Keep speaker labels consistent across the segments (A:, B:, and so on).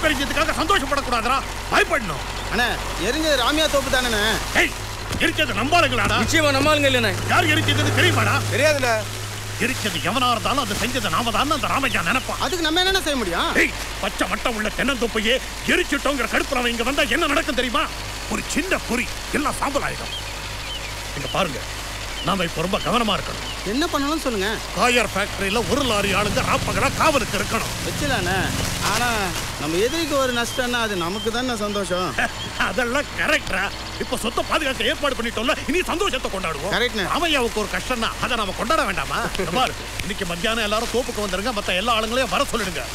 A: தோப்பு எரிஞ்சதுக்காக சந்தோஷப்படக்கூடாதுடா, பயப்படணும்.
B: அண்ணா எரிஞ்சது ராமியா தோப்பு தானே?
A: எரிச்சது நம்பாளுங்களாடா?
C: நிச்சயமா நம்பாளுங்க இல்லண்ணே.
A: யார் எரிச்சதுன்னு தெரியுமாடா?
B: தெரியாதுல.
A: எரிச்சது எவனா இருந்தாலும் அதை செஞ்சது நாம தான் அந்த ராமையா நினைப்பான்.
B: அதுக்கு நம்ம என்ன செய்ய முடியும்?
A: பச்சை மட்டம் உள்ள தென்னந்தோப்பையே எரிச்சிட்டோங்கிற கடுப்புல அவன் இங்க வந்தா என்ன நடக்கும் தெரியுமா? ஒரு சின்ன குறி எல்லாம் சாம்பல் ஆயிடும். இங்க பாருங்க, நாம இப்ப ரொம்ப கவனமா இருக்கணும்.
B: என்ன பண்ணணும் சொல்லுங்க.
A: காயர் ஃபேக்டரியில ஒரு லாரி ஆளுங்க ராப்பகலா காவலுக்கு இருக்கணும்.
B: வச்சுலானே. ஆனா நம்ம எதிரிக்கு ஒரு நஷ்டம்னா அது நமக்கு தானே சந்தோஷம்.
A: அதெல்லாம் கரெக்டா. இப்ப சொத்தை பாதுகாக்க ஏற்பாடு பண்ணிட்டோம்ல, இனி சந்தோஷத்தை கொண்டாடுவோம்.
B: கரெக்ட்ண்ணே.
A: ராமையாவுக்கு ஒரு கஷ்டம்னா அதை நாம கொண்டாட வேண்டாமா? இன்னைக்கு மத்தியானம் எல்லாரும் தோப்புக்கு வந்துருங்க, மத்த எல்லா ஆளுங்களையும் வர சொல்லிடுங்க.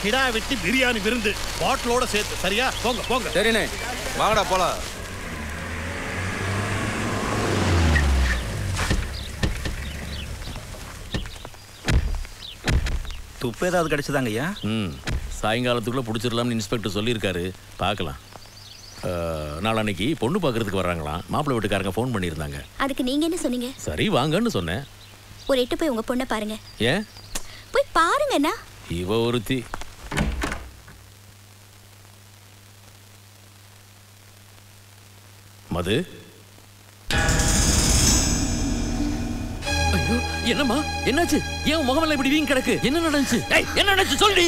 A: கிடா வெட்டி பிரியாணி விருந்து பாட்டிலோட சேர்த்து. சரியா? போங்க போங்க.
C: சரிண்ணே, வாங்கடா போலாம்.
D: துப்பு ஏதாவது கிடைச்சதாங்க ஐயா?
E: சாயங்காலத்துக்குள்ளே பிடிச்சிடலாம்னு இன்ஸ்பெக்டர் சொல்லியிருக்காரு, பார்க்கலாம். நாளைக்கு பொண்ணு பார்க்கறதுக்கு வர்றாங்களாம். மாப்பிள்ளை வீட்டுக்காரங்க ஃபோன் பண்ணியிருந்தாங்க.
F: அதுக்கு நீங்கள் என்ன சொன்னீங்க?
E: சரி வாங்கன்னு சொன்னேன்.
F: ஒரு எட்டு போய் உங்கள் பொண்ணை பாருங்க.
E: ஏன்?
F: போய் பாருங்கண்ணா.
E: இவ ஒருத்தி. மது, என்னம்மா என்னாச்சு? ஏன் முகமெல்லாம் இப்படி வீங்க கிடக்கு? என்ன நடந்துச்சு? என்ன நடந்துச்சு சொல்லி.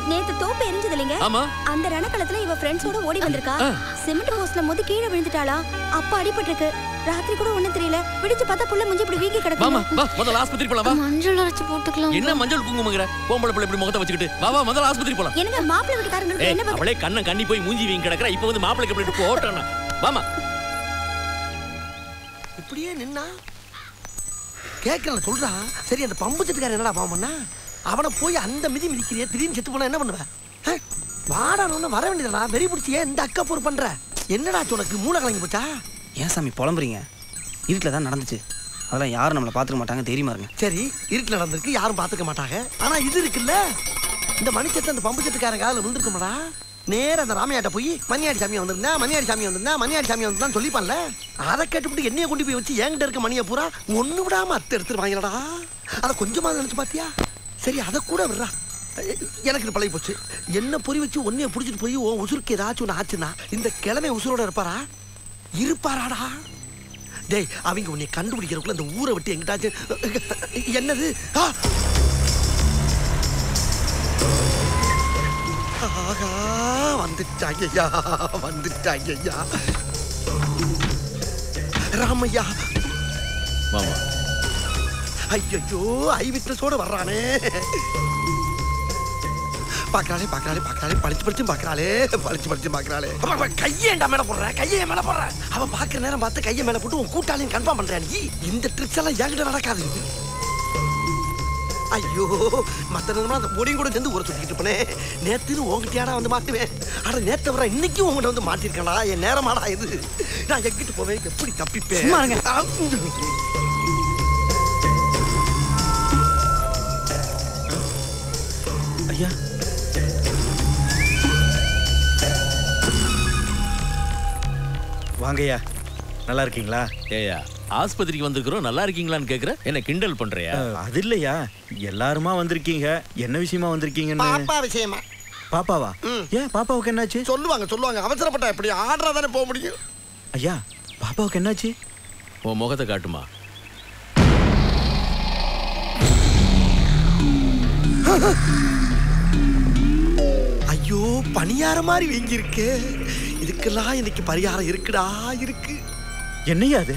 F: நேத்து தோப்பு எரிஞ்சது இல்லைங்க?
E: ஆமா.
F: அந்த ரணக்களத்துல இவ ஃப்ரெண்ட்ஸோட ஓடி வந்திருக்கா. சிமெண்ட் போஸ்ட்ல மோதி கீழே விழுந்துட்டாளா. அப்ப அடிபட்டிருக்கு. ராத்திரி கூட ஒண்ணும் தெரியல. விடிச்சு பார்த்தா புள்ள முஞ்சி இப்படி வீங்கி கிடக்கு.
E: வாமா வா, முதல்ல ஆஸ்பத்திரி போலாம். வா,
F: மஞ்சள் அரைச்சு போட்டுக்கலாம்.
E: என்ன மஞ்சள் குங்குமங்கற? பொம்பளை புள்ள இப்படி முகத்தை வச்சுக்கிட்டு வா வா, முதல்ல ஆஸ்பத்திரி போலாம்.
F: என்னங்க மாப்பிள்ளை வீட்டுக்காரங்களுக்கு என்ன?
E: அவளே கண்ணி போய் மூஞ்சி வீங்க கிடக்குறா. இப்போ வந்து மாப்பிளைக்கு இப்படி போட்டறனா. வாமா.
G: இப்படியே நின்னா கேட்கல சொல்றா. சரி, அந்த பம்பு செட்டுக்காரன் என்னடா பாவம்னா? அவனை போய் அந்த மிதி மிதிக்கிறிய, திடீர்னு செத்து போனா என்ன பண்ணுவ? வாடானு வர வேண்டியதா? வெறி பிடிச்சியே இந்த அக்கா போர் பண்ற. என்னடா உனக்கு மூளை கலங்கி போச்சா?
D: ஏன் சாமி புலம்புறீங்க? இருட்டில் தான் நடந்துச்சு. அதெல்லாம் யாரும் நம்மளை பார்த்துக்க மாட்டாங்க, தெரியுமா இருங்க.
G: சரி, இருட்டில் நடந்திருக்கு, யாரும் பார்த்துக்க மாட்டாங்க. ஆனா இது இருக்குல்ல, இந்த மணிச்சத்தை அந்த பம்பு செட்டுக்காரன் காலில் விழுந்துருக்குமாடா. நேரம் அந்த ராமையாட்ட போய் மணியாடி சாமியை வந்திருந்தா, மணியாடி சாமியை வந்திருந்தா, மணியாடி சாமியை வந்திருந்தான் சொல்லிப்பான்ல. அதை கேட்டுவிட்டு என்னைய கொண்டு போய் வச்சு என்கிட்ட இருக்க மணியை பூரா ஒண்ணு விடாம எடுத்துட்டு வாங்கலடா. அதை கொஞ்சமா நினைச்சு பாத்தியா? சரி, அதை கூட விடுறா. எனக்கு இது பழகி போச்சு. என்ன பொறி வச்சு ஒன்னைய பிடிச்சிட்டு போய் உன் உசுருக்கு ஏதாச்சும் ஒன்று ஆச்சுன்னா இந்த கிழமை உசுரோட இருப்பாரா? இருப்பாராடா? டேய், அவங்க உன்னை கண்டுபிடிக்கிறதுக்குள்ள இந்த ஊரை விட்டு எங்கிட்டாச்சும். என்னது? ஆகா, வந்துட்டாங்கய்யா, வந்துட்டாங்கய்யா. ராமையா
E: மாமா.
G: ஐயோ, ஐ விட்னஸோட வர்றானே. பாக்குறாளே பாக்குறாளே பாக்குறாளே, பளிச்சு பளிச்சும் பாக்குறாளே, பளிச்சு பளிச்சும் பாக்குறாளே. கையேண்டா மேல போடுற, கையே மேல போடுற. அவன் பாக்குற நேரம் பார்த்து கையை மேல போட்டு உன் கூட்டாளியும் கன்ஃபார்ம் பண்றேன். நீ இந்த ட்ரிக்ஸ் எல்லாம் என்கிட்ட நடக்காது. ஐயோ, மற்ற நேரமா அந்த பொடியும் கூட சேர்ந்து ஊரை சுத்திக்கிட்டு இருப்பனே. நேத்துன்னு உங்ககிட்டயாடா வந்து மாட்டுவேன். ஆனா நேற்று வர இன்னைக்கும் உங்ககிட்ட வந்து மாட்டிருக்கா. என் நேரமாடா இது. நான் எங்கிட்டு போவேன், எப்படி தப்பிப்பேன்?
D: ஐயா, வாங்கய்யா, நல்லா இருக்கீங்களா?
E: ஏயா, ஆஸ்பத்திரிக்கு வந்திருக்கிறோம், நல்லா இருக்கீங்களான்னு கேக்குற? என்ன கிண்டல் பண்றியா?
D: அது இல்லையா, எல்லாருமா வந்திருக்கீங்க. என்ன விஷயமா வந்திருக்கீங்கன்னு?
G: பாப்பா விஷயமா?
D: பாப்பாவா? ஏன் பாப்பாவுக்கு என்னாச்சு?
G: சொல்லுவாங்க சொல்லுவாங்க, அவசரப்பட்டா எப்படி ஆர்டரா தானே போக முடியும்.
D: ஐயா, பாப்பாவுக்கு என்னாச்சு?
E: உன் முகத்தை காட்டுமா.
G: ஐயோ, பணியார மாதிரி வீங்கி இருக்கு. இதுக்கெல்லாம் இன்னைக்கு பரிகாரம் இருக்குடா, இருக்கு.
D: என்னையா அது?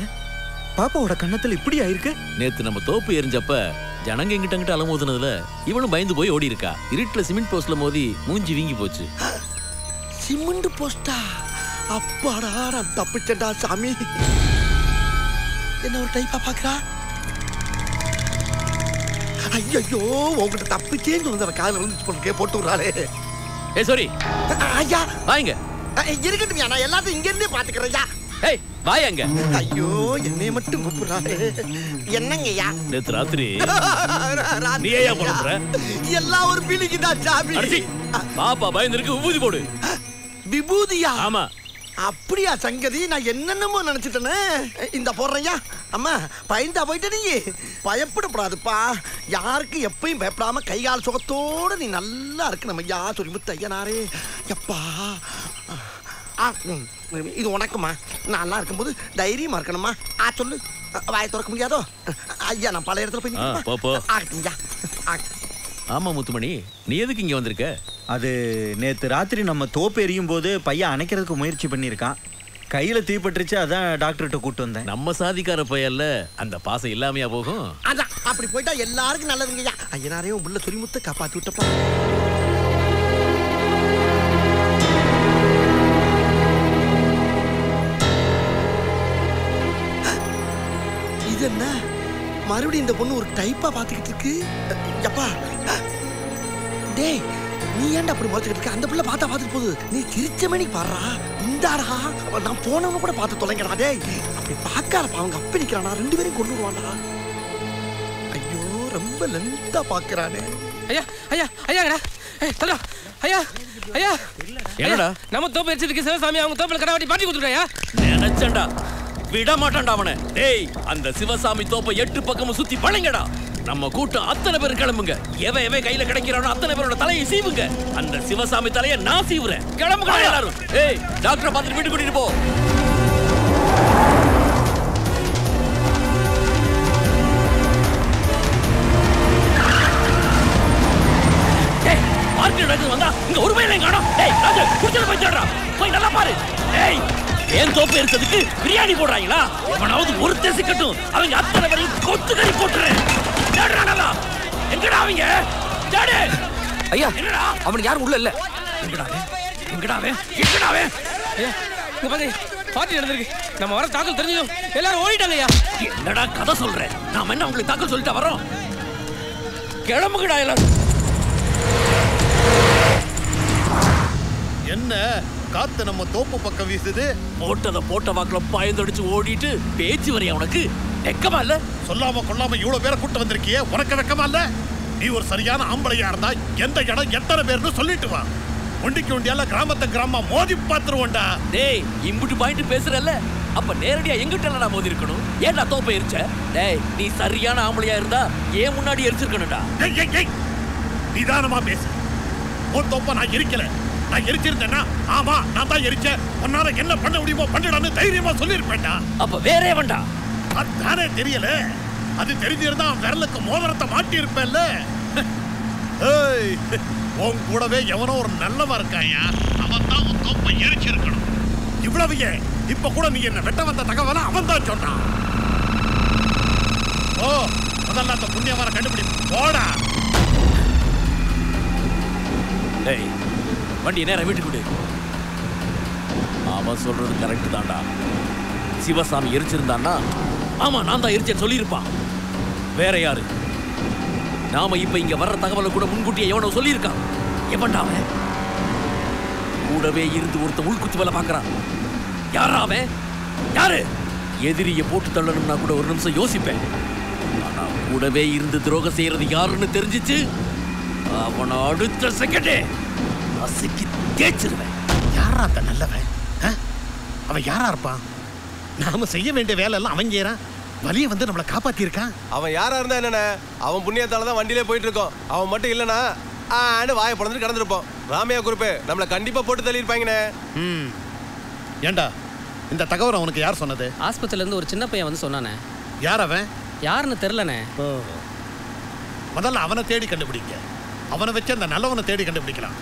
D: பாப்பாவோட கண்ணத்துல இப்படி ஆயிருக்கு?
E: நேத்து நம்ம தோப்பு எரிஞ்சப்ப ஜனங்க எங்கிட்ட அலமோதுனதுல இவனும் பயந்து போய் ஓடி இருக்கா. இருட்டுல சிமெண்ட் போஸ்ட்ல மோதி மூஞ்சி வீங்கி போச்சு.
G: சிமெண்ட் போஸ்டா? அப்பாடா, நான் தப்பிச்சேன்டா சாமி. என்ன ஒரு டைப்பா பாக்குறா? ஐயோ, உங்ககிட்ட தப்பிச்சேன்னு சொல்லி காலில் விழுந்துச்சு போட்டு விடுறாளே.
E: ஏ சாரி
G: ஐயா,
E: வாங்க.
G: இருக்கட்டும், நான் எல்லாத்தையும் இங்க இருந்தே பாத்துக்கிறேன்.
E: ஏய், வாங்க.
G: ஐயோ, என்னைய மட்டும் கூப்பிடுறாரு. என்னங்கய்யா?
E: நேத்து ராத்திரி நீ ஏன் போடுற?
G: எல்லாம் ஒரு பிலிக்குதான் சாமி.
E: பாப்பா பயந்துருக்கு, விபூதி போடு.
G: விபூதியா?
E: ஆமா.
G: அப்படியா சங்கதி? நான் என்னென்னமோ நினைச்சிட்டேனே. இந்த போடுறையா அம்மா பயந்தா போயிட்ட நீ. பயப்படப்படாதுப்பா. யாருக்கு எப்பயும் பயப்படாம கைகால் சுகத்தோட நீ நல்லா இருக்கணும் ஐயா. சொரிமுத்து ஐயனாரே எப்பா. இது உனக்குமா? நல்லா இருக்கும்போது தைரியமா இருக்கணுமா? சொல்லு. வாயை திறக்க முடியாதோ? ஐயா நான் பல இடத்துல போய்
E: ஆகட்டும்யா. ஆமா முத்துமணி, நீ எதுக்கு இங்க வந்திருக்க?
H: அது நேற்று ராத்திரி நம்ம தோப்பு எரியும் போது பையன் அணைக்கிறதுக்கு முயற்சி பண்ணியிருக்கான். கையில் தீப்பட்டுருச்சு, அதான் டாக்டர்கிட்ட கூப்பிட்டு வந்தேன்.
E: நம்ம சாதிக்கார பையல்ல அந்த பாசம் இல்லாமையா போகும்?
G: அதான் அப்படி போயிட்டா எல்லாருக்கும் நல்லதுங்கய்யா. ஐயனாரையும் உள்ள சொரிமுத்தை காப்பாற்றி விட்டப்பா. இது என்ன மறுபடியும் இந்த பொண்ணு ஒரு டைப்பா பாத்துக்கிட்டு இருக்கு. எப்பா டேய், நீ ஏன்டா அப்படி முறைச்சுக்கிட்டு இருக்க? அந்த பிள்ளை பார்த்தா பார்த்துட்டு போகுது. நீ சிரிச்ச மணிக்கு பாடுறா. இந்தாடா நான் போனவங்க கூட பார்த்து தொலைங்கடா. டேய் அப்படி பார்க்காதப்பா, அவங்க அப்ப நிக்கிறானா. 2 பேரையும் கொண்டு வருவான்டா. ஐயோ ரொம்ப லென்த்தா பாக்குறானே.
I: ஐயா ஐயா ஐயாடா. ஹலோ ஐயா ஐயா.
E: என்னடா
I: நம்ம தோப்பு எரிச்சிட்டு சிவசாமி அவங்க தோப்புல கடாவட்டி பாட்டி கொடுத்துட்டாயா?
E: நினைச்சேன்டா, விட மாட்டான்டா அவனை. டேய், அந்த சிவசாமி தோப்பை 8 பக்கமும் சுத்தி பழங்கடா. நம்ம கூட்டம் அத்தனை பேர் கிளம்புங்க. எவன் கையில கிடைக்கிறானோ அத்தனை பேரோட தலையை சீவுங்க. அந்த சிவசாமி தலையை நான் சீவுறேன். கிளம்புங்க எல்லாரும். ஏய், டாக்டரை பார்த்துட்டு வீட்டுக்கு கூட்டிட்டு போ. டேய், மார்க்கெட் நடந்து வந்தா இங்க ஒரு பையனையும் காணோம். டேய், ராஜு குடிச்சத போய் தேடுறா. போய் நல்லா பாரு. டேய், ஏன் தோப்பு எரிச்சதுக்கு பிரியாணி போடுறாங்களா? அவனாவது ஒரு தேசிக்கட்டும். அவங்க அத்தனை பேரையும் கொத்து கறி போட்டுறேன். எங்கடா அவங்க?
I: ஐயா அவனுக்கு யாரும் உள்ள இல்ல.
E: எங்கடாவே
I: ஐயா இங்க பாருங்க, பார்ட்டி நடந்திருக்கு. நம்ம வர தாக்கல் தெரிஞ்சதும் எல்லாரும் ஓடிட்டாங்க. ஐயா
E: என்னடா கதை சொல்றேன்? நாம என்ன உங்களுக்கு தாக்கல் சொல்லிட்டு வரோம்? கிளம்புங்கடா எல்லாரும்.
A: என்ன காத்து நம்ம தோப்பு பக்கம் வீசுது?
E: போட்ட வாக்குல பயந்தடிச்சு ஓடிட்டு பேச்சு வரையா உனக்கு? வெக்கமா இல்ல?
A: சொல்லாம கொள்ளாம இவ்வளவு பேரை கூட்ட வந்திருக்கியே, உனக்கு வெக்கமா இல்ல? நீ ஒரு சரியான ஆம்பளையா இருந்தா எந்த இடம் எத்தனை பேர்னு சொல்லிட்டு வா. ஒண்டிக்கு ஒண்டியால கிராமமா மோதி பாத்துருவோண்டா.
E: டேய், இம்புட்டு பாயிண்ட் பேசுறல்ல, அப்ப நேரடியா எங்கிட்ட மோதி இருக்கணும். ஏன்டா தோப்பை எரிச்ச? டேய், நீ சரியான ஆம்பளையா இருந்தா ஏன் முன்னாடி எரிச்சிருக்கணும்டா.
A: நிதானமா பேசு. உன் தோப்ப நான் எரிக்கல. நான் எரிச்சிருந்தேன்னா ஆமா நான் தான் எரிச்சேன், உன்னால என்ன பண்ண முடியுமோ பண்ணுடான்னு தைரியமா சொல்லிருப்பேன்டா.
E: அப்ப வேற வேண்டா.
A: அதானே தெரியல. அது தெரிஞ்சிருந்தா விரலுக்கு மோதிரத்தை மாட்டி இருப்பேன்ல. உன் கூடவே எவனோ ஒரு நல்லவா இருக்காயா, அவன் தான் உன் தோப்பை எரிச்சிருக்கணும். இவ்வளவு ஏன் இப்ப கூட நீ என்ன வெட்ட வந்த தகவலை அவன் தான் சொன்னான். ஓ, முதல்ல அந்த புண்ணியவரை கண்டுபிடி போடா.
E: டேய், வண்டி நேரம் வீட்டுக்கு விடு. அவன் சொல்றது கரெக்ட் தான்டா. சிவசாமி எரிச்சிருந்தான்னா ஆமா நான் தான் எரிச்சேன்னு சொல்லியிருப்பான். வேற யாரு? நாம இப்ப இங்க வர்ற தகவலை கூட முன்கூட்டியே எவனோ சொல்லியிருக்கான். எவன்டா அவன்? கூடவே இருந்து ஒருத்த உள்குத்து வேலை பார்க்கறான். யாரா அவன்? யாரு? எதிரியை போட்டு தள்ளணும்னா கூட ஒரு நிமிஷம் யோசிப்பேன். ஆனா கூடவே இருந்து துரோகம் செய்யறது யாருன்னு தெரிஞ்சிச்சு, அவனை அடுத்த செகண்டே அசைக்கு தேய்ச்சிருவேன்.
A: யாரா அந்த நல்லவன்? அவன் யாரா இருப்பான்? நாம செய்ய வேண்டிய வேலை எல்லாம் அவன் செய்யறான். வலிய வந்து நம்மளை காப்பாத்தி இருக்கான்.
C: அவன் யாரா இருந்தா என்னண்ணே, அவன் புண்ணியத்தால தான் வண்டியிலே போயிட்டு இருக்கோம். அவன் மட்டும் இல்லைன்னா வாயை பிறந்துட்டு கடந்திருப்போம். ராமையா குரூப்பே நம்மளை கண்டிப்பா போட்டு தள்ளியிருப்பாங்கண்ணே.
A: ஏண்டா இந்த தகவல் உனக்கு யார் சொன்னது?
I: ஆஸ்பத்திரியில இருந்து ஒரு சின்ன பையன் வந்து சொன்னானே.
A: யார் அவன்?
I: யாருன்னு தெரியலனே.
A: முதல்ல அவனை தேடி கண்டுபிடிங்க. அவனை வச்சு அந்த நல்லவனை தேடி கண்டுபிடிக்கலாம்.